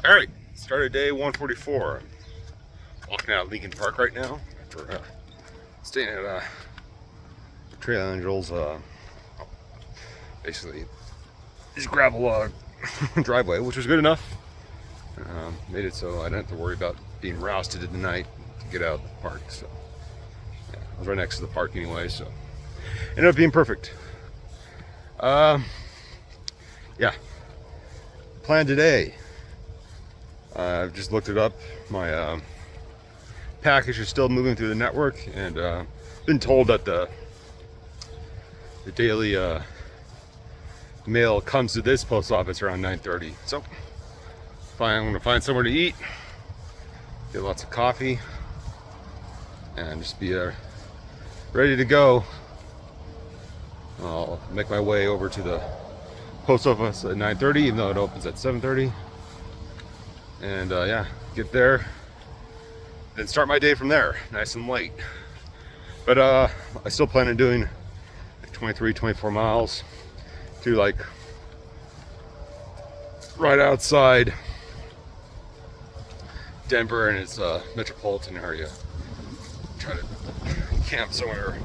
All right, started day 144. Walking out of Lincoln Park right now after staying at Trail Angels. Basically, just gravel driveway, which was good enough. Made it so I didn't have to worry about being rousted in the night to get out of the park. So yeah, I was right next to the park anyway, so ended up being perfect. Yeah, plan today. I've just looked it up. My package is still moving through the network, and been told that the daily mail comes to this post office around 9:30. So I'm gonna find somewhere to eat, get lots of coffee, and just be ready to go. I'll make my way over to the post office at 9:30, even though it opens at 7:30. And yeah, get there, then start my day from there, nice and light. But I still plan on doing like 23-24 miles to like right outside Denver and its metropolitan area. Try to camp somewhere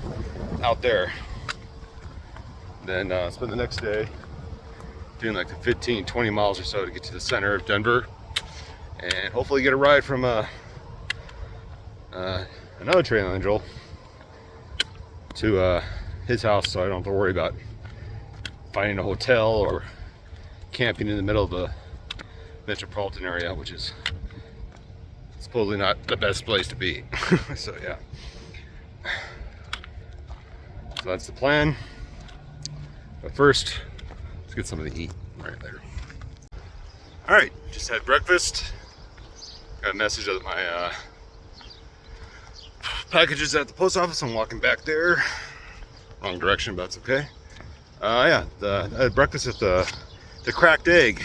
out there. Then spend the next day doing like the 15-20 miles or so to get to the center of Denver, and hopefully get a ride from another trail angel to his house, so I don't have to worry about finding a hotel or camping in the middle of the metropolitan area, which is supposedly not the best place to be. So yeah, so that's the plan. But first, let's get something to eat right there. All right, just had breakfast. Got a message that my package is at the post office. I'm walking back there. Wrong direction, but that's okay. Yeah, I had breakfast at the Cracked Egg.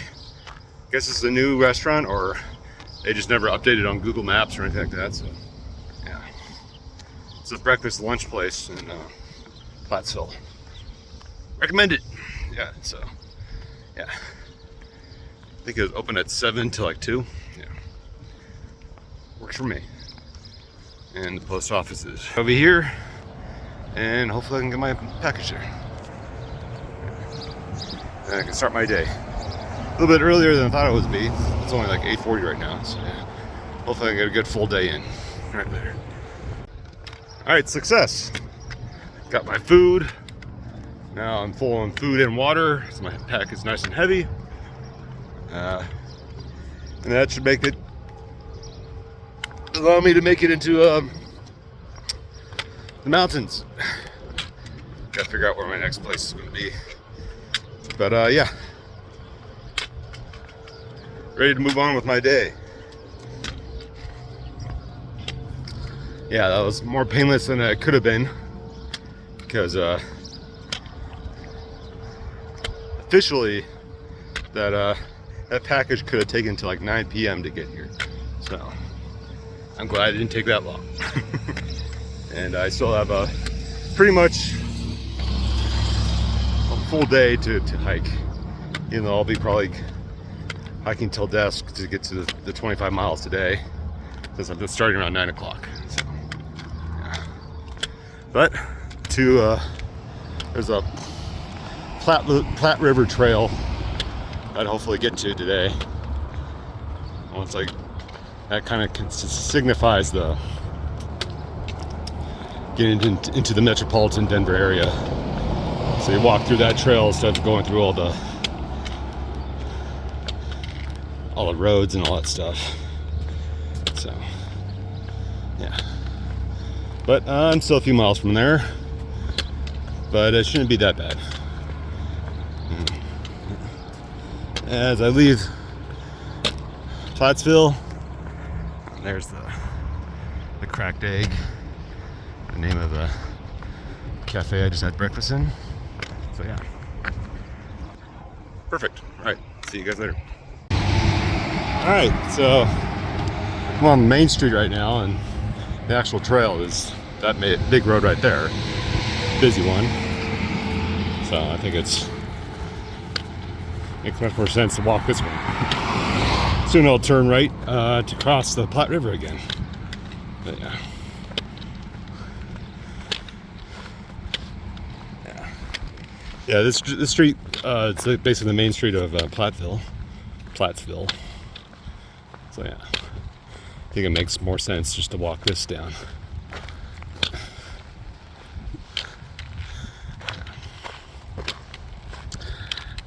I guess it's a new restaurant, or they just never updated on Google Maps or anything like that. So yeah, it's a breakfast lunch place in Platteville. Recommend it. Yeah, so yeah, I think it was open at 7 to like 2. Yeah, works for me. And the post office is over here, and hopefully I can get my package there, and I can start my day a little bit earlier than I thought it would be. It's only like 8:40 right now, so yeah, hopefully I can get a good full day in right there. All right, success. Got my food. Now I'm full on food and water, so my pack is nice and heavy. And that should make it, allow me to make it into the mountains. Gotta figure out where my next place is gonna be. But yeah, ready to move on with my day. Yeah, that was more painless than it could have been, because officially that package could have taken to like 9 p.m. to get here. So I'm glad it didn't take that long. And I still have a pretty much a full day to hike. You know, I'll be probably hiking till dusk to get to the 25 miles today, since I'm starting around 9 o'clock. So, yeah. But there's a Platte River Trail I'd hopefully get to today. Once that kind of signifies the getting into the metropolitan Denver area. So you walk through that trail instead of going through all the roads and all that stuff. So yeah, but I'm still a few miles from there, but it shouldn't be that bad. As I leave Platteville, there's the Cracked Egg, the name of the cafe I just had breakfast in. So yeah, perfect. All right, see you guys later. All right, so I'm on Main Street right now, and the actual trail is that big road right there, busy one. So I think makes much more sense to walk this way. Soon I'll turn right to cross the Platte River again. But yeah. Yeah, this street, it's basically the main street of Platteville. So yeah, I think it makes more sense just to walk this down.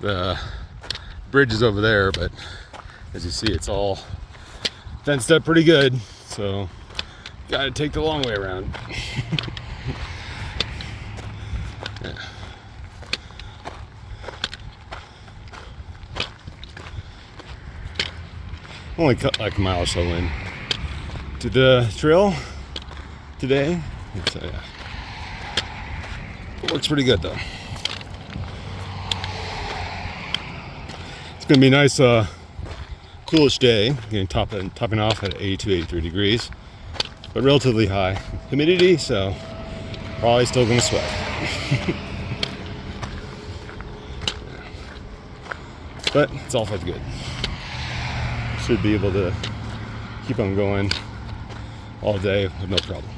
The bridge is over there, but as you see, it's all fenced up pretty good, so gotta take the long way around. Yeah. Only cut like a mile or so in to the trail today. So yeah, it works pretty good though. It's gonna be a nice coolish day, topping off at 82, 83 degrees, but relatively high humidity, so probably still gonna sweat. But it's all for the good. Should be able to keep on going all day with no problem.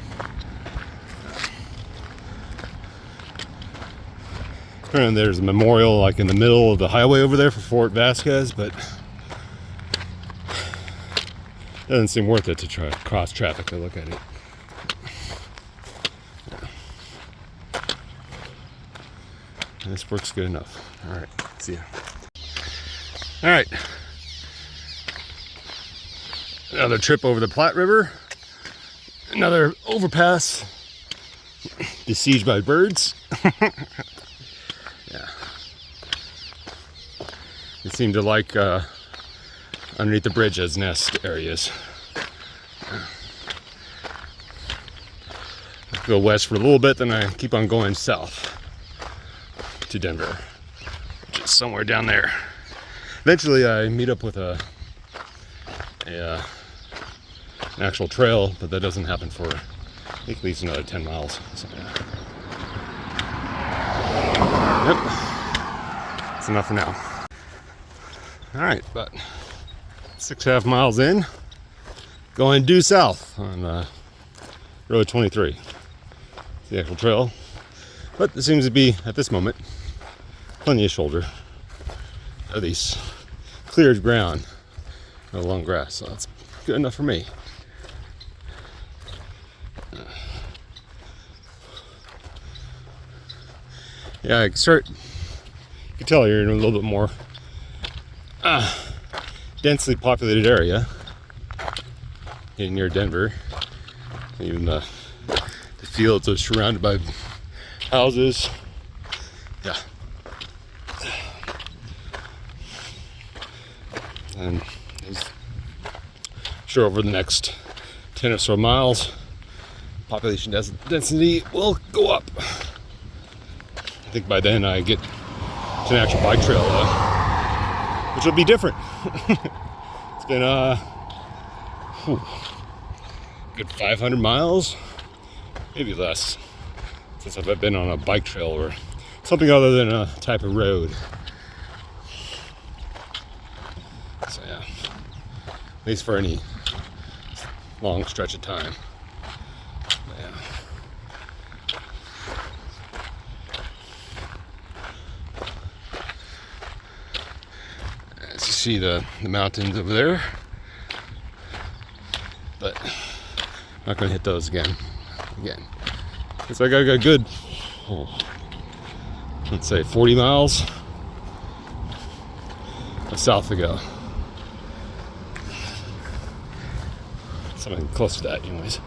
And there's a memorial like in the middle of the highway over there for Fort Vasquez, but it doesn't seem worth it to try to cross traffic to look at it. And this works good enough. All right, see ya. All right. Another trip over the Platte River. Another overpass. Besieged by birds. Yeah. They seem to like underneath the bridge as nest areas. Go west for a little bit, then I keep on going south to Denver, which is somewhere down there. Eventually I meet up with an actual trail, but that doesn't happen for I think at least another 10 miles. So, yeah. Yep, that's enough for now. All right, about 6.5 miles in, going due south on Road 23. It's the actual trail, but there seems to be at this moment plenty of shoulder, at least cleared ground, no long grass, so that's good enough for me. Yeah, you can tell you're in a little bit more densely populated area, getting near Denver. Even the fields are surrounded by houses. Yeah. And sure, over the next 10 or so miles, population density will go up. I think by then I get to an actual bike trail, which will be different. It's been good 500 miles, maybe less, since I've been on a bike trail or something other than a type of road. So yeah, at least for any long stretch of time. But yeah. As you see the mountains over there, but I'm not going to hit those again. So I got a good, let's say 40 miles of south to go. Something close to that anyways.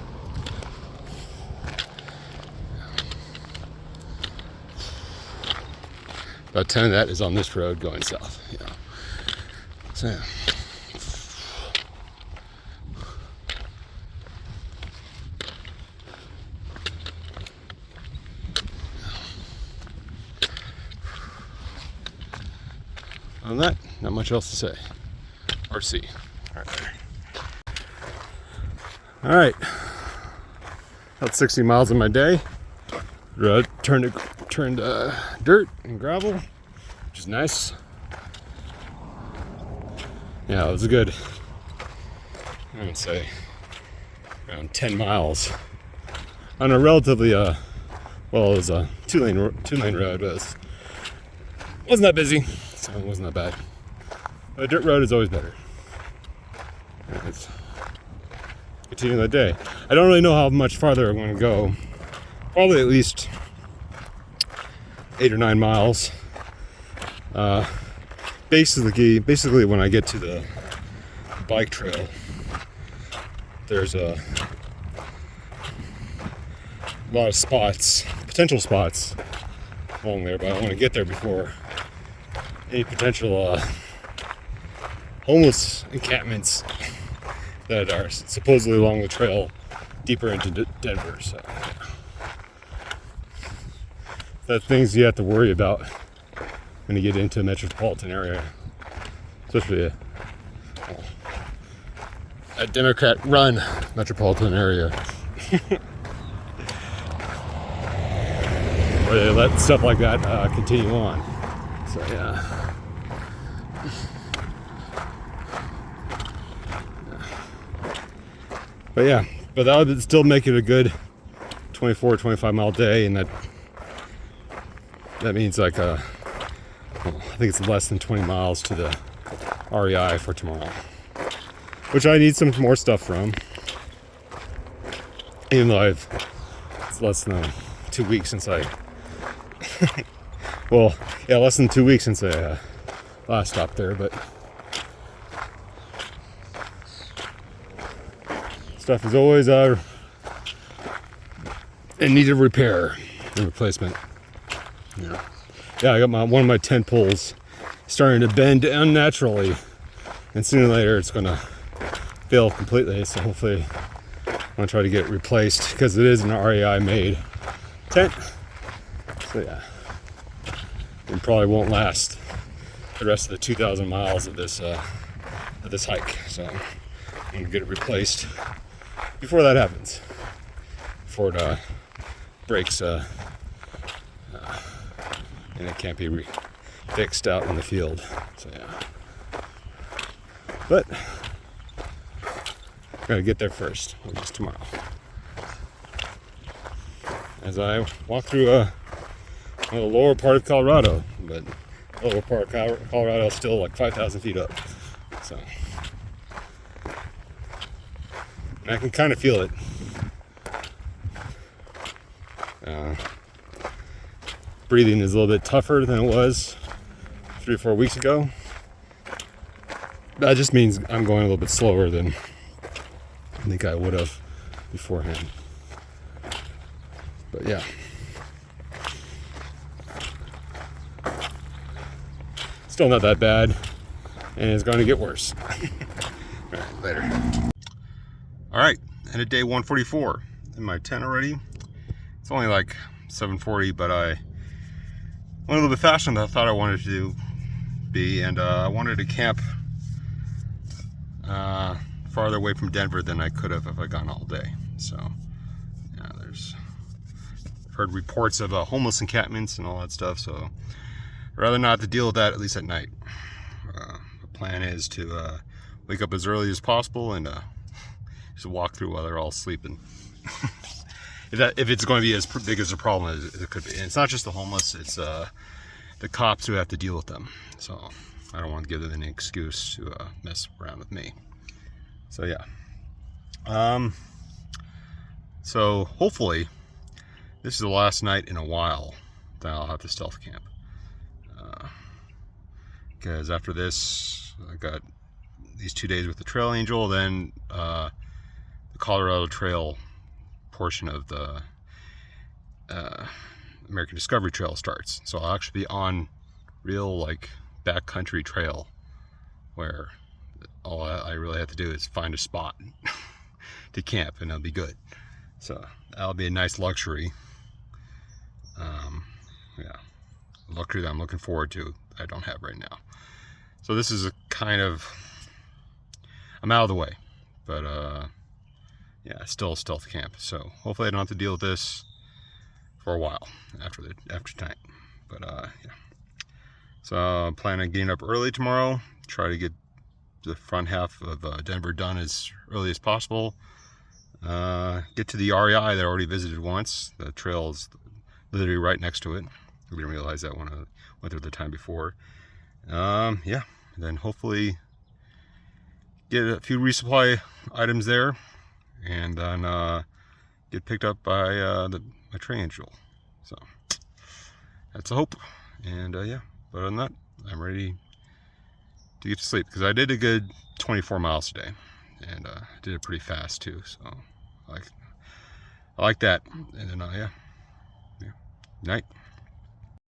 About 10 of that is on this road going south. Yeah. So yeah. Other than that, not much else to say or see. All right, about 60 miles in my day. Road turned dirt and gravel, which is nice. Yeah, it was a good I would say around 10 miles on a relatively well, it was a two-lane road, but it wasn't that busy, so it wasn't that bad. But a dirt road is always better. Let's continue the day. I don't really know how much farther I'm going to go. Probably at least 8 or 9 miles. Basically, when I get to the bike trail, there's a lot of spots, potential spots along there, but I want to get there before any potential homeless encampments that are supposedly along the trail deeper into Denver. So that's things you have to worry about when you get into a metropolitan area, especially a Democrat-run metropolitan area. Where they let stuff like that continue on. So yeah. But that would still make it a good 24, 25 mile day, and that means like I think it's less than 20 miles to the REI for tomorrow, which I need some more stuff from, even though it's less than 2 weeks since I well, yeah, less than 2 weeks since I last stopped there, but stuff is always in need of repair and replacement. Yeah, I got one of my tent poles starting to bend unnaturally, and sooner or later it's gonna fail completely. So hopefully I'm gonna try to get it replaced, because it is an REI made tent. So yeah, it probably won't last the rest of the 2,000 miles of this hike. So I'm gonna get it replaced before that happens, before it breaks and it can't be fixed out in the field. So yeah, but gotta get there first, which is tomorrow. As I walk through the lower part of Colorado, but the lower part of Colorado is still like 5,000 feet up. So, and I can kind of feel it. Breathing is a little bit tougher than it was 3 or 4 weeks ago. That just means I'm going a little bit slower than I think I would have beforehand. But yeah. Still not that bad, and it's going to get worse. All right, later. All right, and at day 144 in my tent already. It's only like 7:40, but I went a little bit faster than I thought I wanted to be, and I wanted to camp farther away from Denver than I could have if I gone all day. So yeah, I've heard reports of homeless encampments and all that stuff, so I'd rather not have to deal with that, at least at night. The plan is to wake up as early as possible and just walk through while they're all sleeping. If it's going to be as big as a problem as it could be. And it's not just the homeless, it's the cops who have to deal with them. So I don't want to give them any excuse to mess around with me. So yeah. So hopefully this is the last night in a while that I'll have to stealth camp. Because after this, I got these 2 days with the Trail Angel, then the Colorado Trail portion of the American Discovery Trail starts. So I'll actually be on real like backcountry trail where all I really have to do is find a spot to camp, and I'll be good. So that'll be a nice luxury. Yeah, luxury that I'm looking forward to. I don't have right now. So this is a kind of, I'm out of the way, but yeah, still a stealth camp. So hopefully I don't have to deal with this for a while after tonight. But yeah, so I'm planning on getting up early tomorrow, try to get the front half of Denver done as early as possible. Get to the REI that I already visited once. The trail is literally right next to it. I didn't realize that when I went there the time before. Yeah, and then hopefully get a few resupply items there, and then get picked up by my train angel. So that's a hope. And yeah, but other than that, I'm ready to get to sleep, because I did a good 24 miles today, and did it pretty fast too. So I like that. And then yeah, night.